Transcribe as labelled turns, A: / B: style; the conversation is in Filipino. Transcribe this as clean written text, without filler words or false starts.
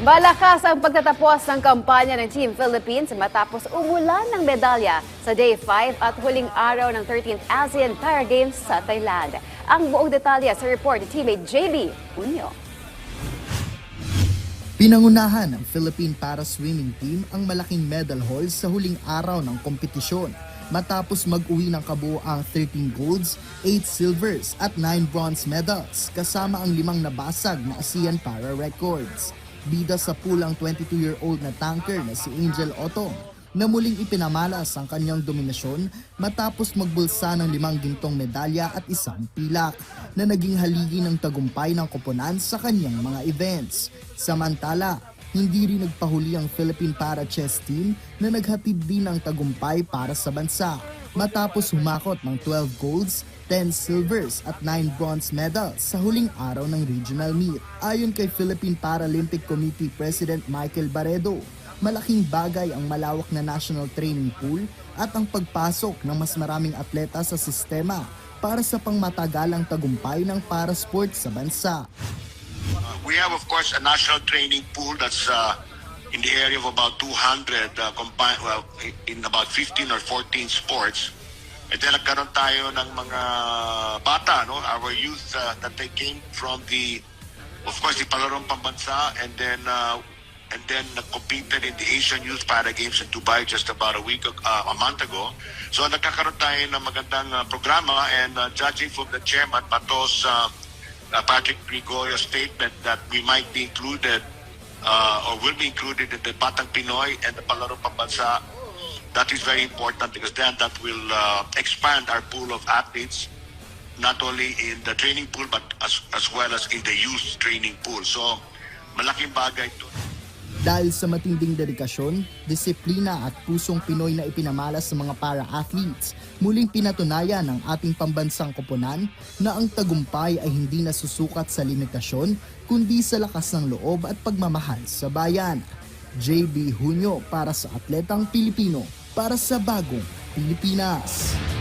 A: Malakas ang pagtatapos ng kampanya ng Team Philippines matapos umulan ng medalya sa Day 5 at huling araw ng 13th ASEAN Para Games sa Thailand. Ang buong detalye sa report ni teammate JB Unyo.
B: Pinangunahan ng Philippine Para Swimming Team ang malaking medal haul sa huling araw ng kompetisyon matapos mag-uwi ng kabuoang 13 golds, 8 silvers at 9 bronze medals kasama ang 5 nabasag na ASEAN Para records. Bida sa pulang 22-year-old na tanker na si Angel Otong na muling ipinamalas ang kanyang dominasyon matapos magbulsa ng 5 gintong medalya at 1 pilak na naging haligi ng tagumpay ng koponan sa kanyang mga events. Samantala, hindi rin nagpahuli ang Philippine Para Chess Team na naghatid din ng tagumpay para sa bansa matapos humakot ng 12 golds, 10 silvers at 9 bronze medals sa huling araw ng regional meet. Ayon kay Philippine Paralympic Committee President Michael Barredo, malaking bagay ang malawak na national training pool at ang pagpasok ng mas maraming atleta sa sistema para sa pangmatagalang tagumpay ng para sport sa bansa.
C: We have, of course, a national training pool that's in the area of about 200 combined, in about 15 or 14 sports. And then nagkaroon tayo ng mga bata, no? Our youth that they came from of course, the Palarong Pambansa, and then competed in the Asian Youth Para Games in Dubai just about a month ago. So nagkakaroon tayo ng magandang programa, and judging from the chairman, Patos, Patrick Gregorio statement that we might be included or will be included in the Batang Pinoy and the Palarong Pambansa. That is very important because then that will expand our pool of athletes, not only in the training pool but as well as in the youth training pool. So malaking bagay ito.
B: Dahil sa matinding dedikasyon, disiplina at pusong Pinoy na ipinamalas sa mga para-athletes, muling pinatunayan ng ating pambansang koponan na ang tagumpay ay hindi nasusukat sa limitasyon kundi sa lakas ng loob at pagmamahal sa bayan. JB Hunyo para sa Atletang Pilipino, para sa Bagong Pilipinas.